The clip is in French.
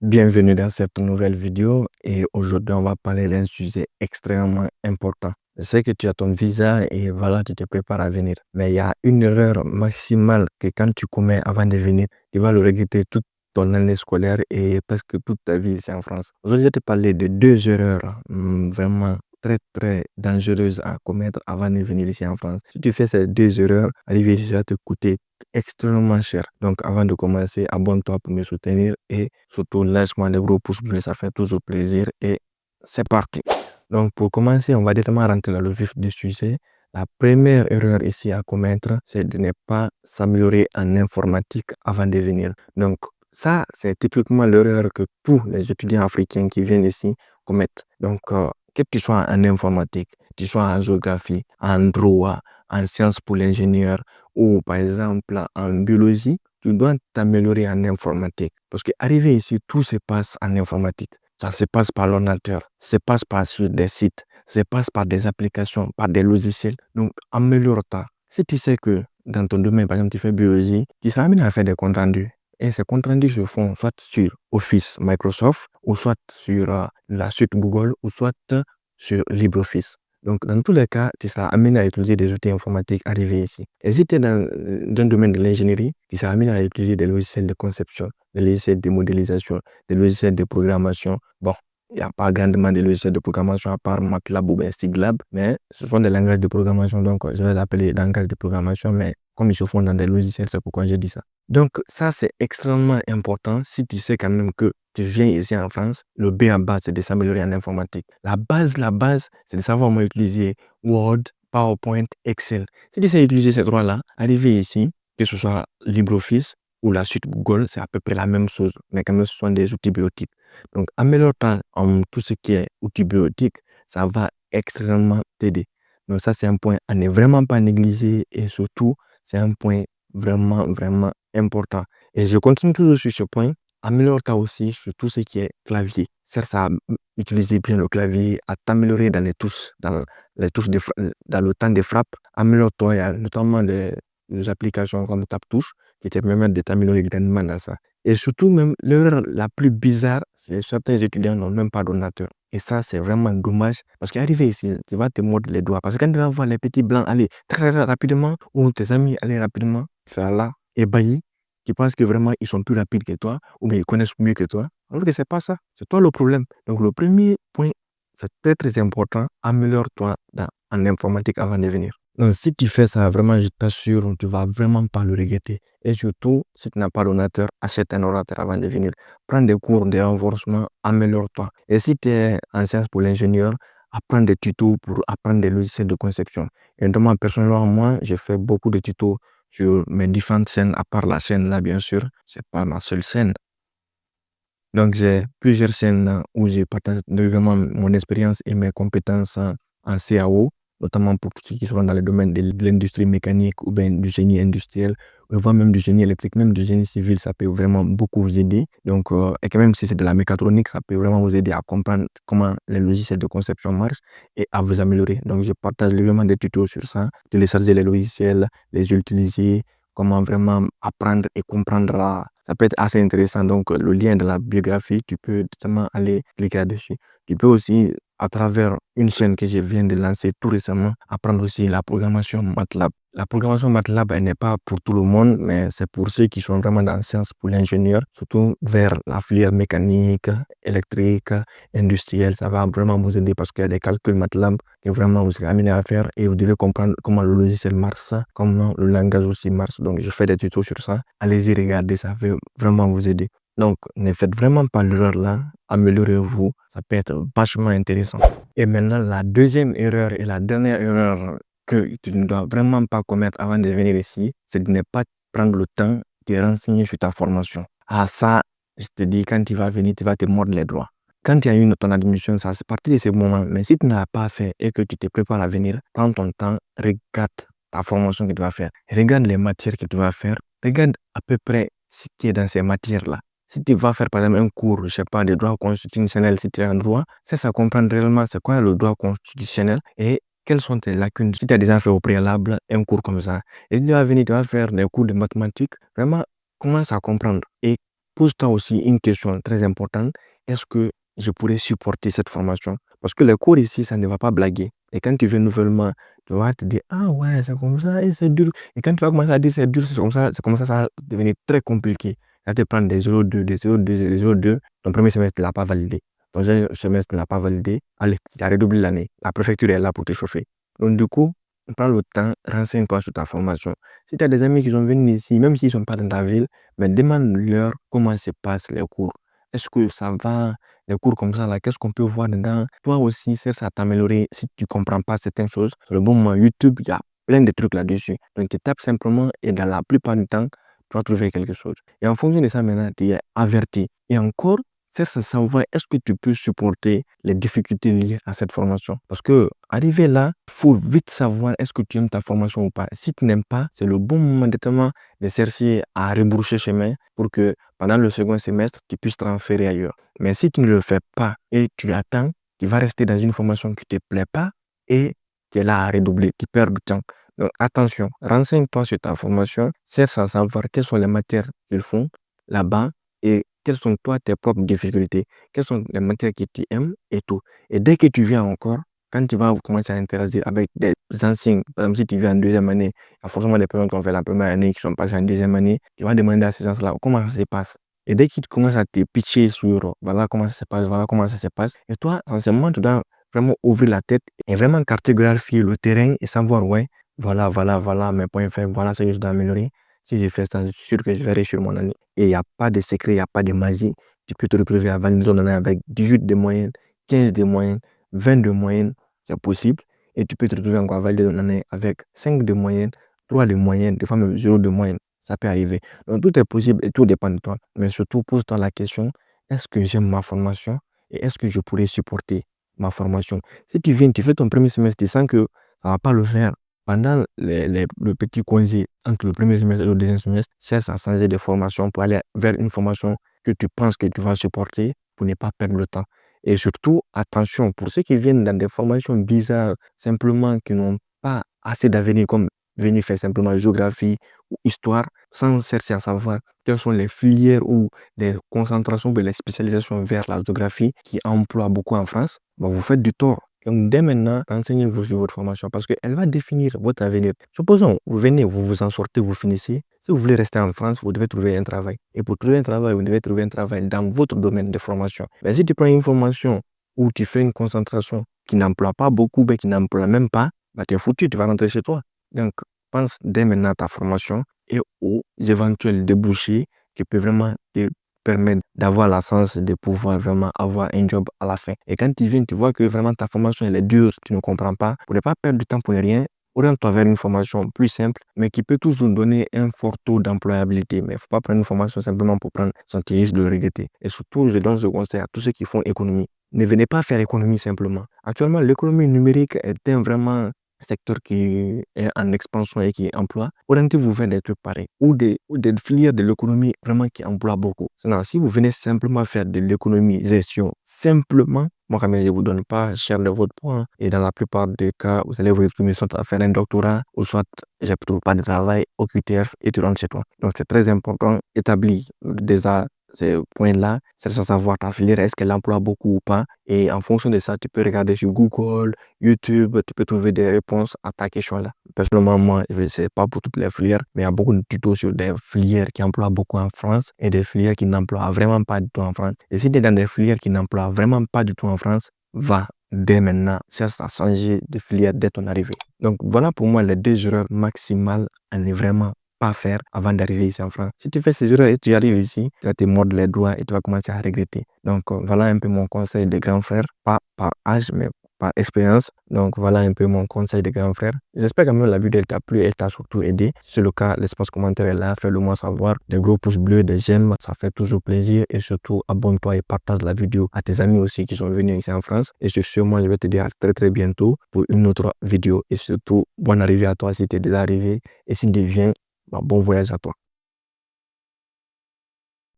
Bienvenue dans cette nouvelle vidéo et aujourd'hui on va parler d'un sujet extrêmement important. Je sais que tu as ton visa et voilà, tu te prépares à venir. Mais il y a une erreur maximale que quand tu commets avant de venir, tu vas le regretter toute ton année scolaire et presque toute ta vie ici en France. Aujourd'hui, je vais te parler de deux erreurs vraiment très dangereuses à commettre avant de venir ici en France. Si tu fais ces deux erreurs, arriver ici, ça va te coûter extrêmement cher. Donc, avant de commencer, abonne-toi pour me soutenir et surtout lâche-moi les gros pouces bleus, ça fait toujours plaisir et c'est parti. Donc, pour commencer, on va directement rentrer dans le vif du sujet. La première erreur ici à commettre, c'est de ne pas s'améliorer en informatique avant de venir. Donc, ça, c'est typiquement l'erreur que tous les étudiants africains qui viennent ici commettent. Donc, que tu sois en informatique, que tu sois en géographie, en droit, en sciences pour l'ingénieur, ou par exemple en biologie, tu dois t'améliorer en informatique. Parce qu'arriver ici, tout se passe en informatique. Ça se passe par l'ordinateur, ça se passe par sur des sites, ça se passe par des applications, par des logiciels. Donc, améliore-toi. Si tu sais que dans ton domaine, par exemple, tu fais biologie, tu seras amené à faire des comptes rendus. Et ces comptes rendus se font soit sur Office Microsoft, ou soit sur la suite Google, ou soit sur LibreOffice. Donc, dans tous les cas, tu seras amené à utiliser des outils informatiques arrivés ici. Et si tu es dans le domaine de l'ingénierie, tu seras amené à utiliser des logiciels de conception, des logiciels de modélisation, des logiciels de programmation. Bon, il n'y a pas grandement de logiciels de programmation à part MATLAB ou bien SIGLAB, mais ce sont des langages de programmation, donc je vais les appeler langages de programmation, mais comme ils se font dans des logiciels, c'est pourquoi j'ai dit ça. Donc, ça, c'est extrêmement important si tu sais quand même que tu viens ici en France, le B à bas, c'est de s'améliorer en informatique. La base, c'est de savoir comment utiliser Word, PowerPoint, Excel. Si tu sais utiliser ces trois-là, arriver ici, que ce soit LibreOffice ou la suite Google, c'est à peu près la même chose, mais quand même, ce sont des outils biotiques. Donc, améliore-toi en tout ce qui est outils biotiques, ça va extrêmement t'aider. Donc, ça, c'est un point à ne vraiment pas négliger et surtout, c'est un point vraiment important. Et je continue toujours sur ce point. Améliore-toi aussi sur tout ce qui est clavier. Certes, à utiliser bien le clavier, à t'améliorer dans les touches dans le temps de frappe. Améliore-toi, il y a notamment des applications comme TapTouche qui te permettent de t'améliorer grandement dans ça. Et surtout, même l'erreur la plus bizarre, c'est que certains étudiants n'ont même pas d'ordinateur. Et ça, c'est vraiment dommage. Parce qu'arriver ici, tu vas te mordre les doigts. Parce que quand tu vas voir les petits blancs aller très rapidement, ou tes amis aller rapidement, tu es là, ébahi. Tu penses que vraiment ils sont plus rapides que toi, ou bien ils connaissent mieux que toi. Alors que c'est pas ça. C'est toi le problème. Donc, le premier point, c'est très important. Améliore-toi en informatique avant de venir. Donc, si tu fais ça, vraiment, je t'assure, tu vas vraiment pas le regretter. Et surtout, si tu n'as pas d'ordinateur, achète un ordinateur avant de venir. Prends des cours de renforcement, améliore-toi. Et si tu es en sciences pour l'ingénieur, apprends des tutos pour apprendre des logiciels de conception. Et notamment, personnellement, moi, j'ai fait beaucoup de tutos sur mes différentes chaînes, à part la chaîne là, bien sûr. C'est pas ma seule chaîne. Donc, j'ai plusieurs chaînes où je partage vraiment mon expérience et mes compétences en CAO, notamment pour ceux qui sont dans le domaine de l'industrie mécanique ou bien du génie industriel, ou voire même du génie électrique, même du génie civil, ça peut vraiment beaucoup vous aider. Donc, et quand même, si c'est de la mécatronique, ça peut vraiment vous aider à comprendre comment les logiciels de conception marchent et à vous améliorer. Donc, je partage vraiment des tutos sur ça, télécharger les logiciels, les utiliser, comment vraiment apprendre et comprendre. Ça peut être assez intéressant. Donc, le lien de la biographie, tu peux totalement aller cliquer dessus. Tu peux aussi, à travers une chaîne que je viens de lancer tout récemment, apprendre aussi la programmation MATLAB. La programmation MATLAB, elle n'est pas pour tout le monde, mais c'est pour ceux qui sont vraiment dans sciences pour l'ingénieur, surtout vers la filière mécanique, électrique, industrielle. Ça va vraiment vous aider parce qu'il y a des calculs MATLAB que vraiment vous serez amené à faire et vous devez comprendre comment le logiciel marche, comment le langage aussi marche. Donc, je fais des tutos sur ça. Allez-y, regardez, ça va vraiment vous aider. Donc, ne faites vraiment pas l'erreur là. Améliorez-vous. Ça peut être vachement intéressant. Et maintenant, la deuxième erreur et la dernière erreur que tu ne dois vraiment pas commettre avant de venir ici, c'est de ne pas prendre le temps de te renseigner sur ta formation. Ah, ça, je te dis, quand tu vas venir, tu vas te mordre les doigts. Quand tu as eu ton admission, ça c'est parti de ce moment. Mais si tu n'as pas fait et que tu te prépares à venir, prends ton temps, regarde ta formation que tu vas faire. Regarde les matières que tu vas faire. Regarde à peu près ce qui est dans ces matières-là. Si tu vas faire par exemple un cours, je sais pas, de droit constitutionnel, si tu es en droit, c'est ça comprendre réellement c'est quoi le droit constitutionnel et quelles sont tes lacunes. Si tu as déjà fait au préalable un cours comme ça, et tu vas venir, tu vas faire des cours de mathématiques, vraiment commence à comprendre et pose-toi aussi une question très importante. Est-ce que je pourrais supporter cette formation? Parce que les cours ici, ça ne va pas blaguer. Et quand tu viens nouvellement, tu vas te dire, ah ouais, c'est comme ça, et c'est dur. Et quand tu vas commencer à dire c'est dur, c'est comme ça va devenir très compliqué. Ça va te prendre des 0,2, des 0,2, des 0,2. Ton premier semestre ne l'a pas validé. Ton deuxième semestre ne l'a pas validé. Allez, tu as redoublé l'année. La préfecture est là pour te chauffer. Donc, du coup, prends le temps, renseigne-toi sur ta formation. Si tu as des amis qui sont venus ici, même s'ils ne sont pas dans ta ville, mais demande-leur comment se passent les cours. Est-ce que ça va, les cours comme ça, là, qu'est-ce qu'on peut voir dedans? Toi aussi, cherche à t'améliorer si tu ne comprends pas certaines choses. Sur le bon moment, YouTube, il y a plein de trucs là-dessus. Donc, tu tapes simplement et dans la plupart du temps, tu vas trouver quelque chose. Et en fonction de ça, maintenant, tu es averti. Et encore, cherche à savoir est-ce que tu peux supporter les difficultés liées à cette formation. Parce que arrivé là, il faut vite savoir est-ce que tu aimes ta formation ou pas. Si tu n'aimes pas, c'est le bon moment de chercher à rebrousser chemin pour que pendant le second semestre, tu puisses transférer ailleurs. Mais si tu ne le fais pas et tu attends, tu vas rester dans une formation qui ne te plaît pas et tu es là à redoubler, tu perds du temps. Donc attention, renseigne-toi sur ta formation, cherche à savoir quelles sont les matières qu'ils font là-bas et quelles sont toi tes propres difficultés, quelles sont les matières que tu aimes et tout. Et dès que tu viens encore, quand tu vas commencer à interagir avec des anciens, par exemple si tu viens en deuxième année, il y a forcément des personnes qui ont fait la première année, qui sont passées en deuxième année, tu vas demander à ces gens-là comment ça se passe. Et dès qu'ils commencent à te pitcher sur voilà comment ça se passe, voilà comment ça se passe, et toi, en ce moment, tu dois vraiment ouvrir la tête et vraiment cartographier le terrain et savoir, ouais, voilà mes points faibles, voilà ce que je dois améliorer. Si je fais ça, je suis sûr que je vais réussir mon année. Et il n'y a pas de secret, il n'y a pas de magie. Tu peux te retrouver à valider ton année avec 18 de moyenne, 15 de moyenne, 20 de moyenne, c'est possible. Et tu peux te retrouver encore à valider ton année avec 5 de moyenne, 3 de moyenne, des fois même 0 de moyenne. Ça peut arriver. Donc tout est possible et tout dépend de toi. Mais surtout, pose-toi la question, est-ce que j'aime ma formation et est-ce que je pourrais supporter ma formation? Si tu viens, tu fais ton premier semestre, tu sens que ça ne va pas le faire. Pendant le petit congé entre le premier semestre et le deuxième semestre, cherche à changer de formation pour aller vers une formation que tu penses que tu vas supporter pour ne pas perdre le temps. Et surtout, attention, pour ceux qui viennent dans des formations bizarres, simplement qui n'ont pas assez d'avenir, comme venir faire simplement géographie ou histoire, sans chercher à savoir quelles sont les filières ou les concentrations ou les spécialisations vers la géographie qui emploient beaucoup en France, bah, vous faites du tort. Donc, dès maintenant, renseignez-vous sur votre formation parce qu'elle va définir votre avenir. Supposons, vous venez, vous vous en sortez, vous finissez. Si vous voulez rester en France, vous devez trouver un travail. Et pour trouver un travail, vous devez trouver un travail dans votre domaine de formation. Mais si tu prends une formation où tu fais une concentration qui n'emploie pas beaucoup, mais qui n'emploie même pas, bah, tu es foutu, tu vas rentrer chez toi. Donc, pense dès maintenant à ta formation et aux éventuels débouchés qui peuvent vraiment te permettre d'avoir la chance de pouvoir vraiment avoir un job à la fin. Et quand tu viens, tu vois que vraiment ta formation elle est dure, tu ne comprends pas, pour ne pas perdre du temps pour rien, oriente-toi vers une formation plus simple, mais qui peut toujours donner un fort taux d'employabilité. Mais il ne faut pas prendre une formation simplement pour prendre son risque de le regretter. Et surtout, je donne ce conseil à tous ceux qui font économie. Ne venez pas faire économie simplement. Actuellement, l'économie numérique est un vraiment secteur qui est en expansion et qui emploie, orientez-vous vers des trucs pareils ou des filières de l'économie vraiment qui emploient beaucoup. Sinon, si vous venez simplement faire de l'économie gestion, simplement, moi, quand même, je ne vous donne pas cher de votre point. Et dans la plupart des cas, vous allez vous retrouver soit à faire un doctorat ou soit j'ai plutôt pas de travail au QTF et tu rentres chez toi. Donc, c'est très important, établir déjà ces points-là, c'est de savoir ta filière, est-ce qu'elle emploie beaucoup ou pas. Et en fonction de ça, tu peux regarder sur Google, YouTube, tu peux trouver des réponses à ta question-là. Personnellement, moi, je ne sais pas pour toutes les filières, mais il y a beaucoup de tutos sur des filières qui emploient beaucoup en France et des filières qui n'emploient vraiment pas du tout en France. Et si tu es dans des filières qui n'emploient vraiment pas du tout en France, va dès maintenant, cherche à changer de filière dès ton arrivée. Donc voilà pour moi les 2 erreurs maximales à ne vraiment pas faire avant d'arriver ici en France. Si tu fais ces erreurs et tu arrives ici, tu vas te mordre les doigts et tu vas commencer à regretter. Donc voilà un peu mon conseil de grand frère, pas par âge, mais par expérience. Donc voilà un peu mon conseil de grand frère. J'espère que même la vidéo t'a plu, elle t'a surtout aidé. Si c'est le cas, l'espace commentaire est là, fais-le moi savoir. Des gros pouces bleus, des j'aime, ça fait toujours plaisir. Et surtout, abonne-toi et partage la vidéo à tes amis aussi qui sont venus ici en France. Et sur ce, moi je vais te dire à très très bientôt pour une autre vidéo. Et surtout, bonne arrivée à toi si tu es déjà arrivé. Et si tu viens, bon voyage à toi.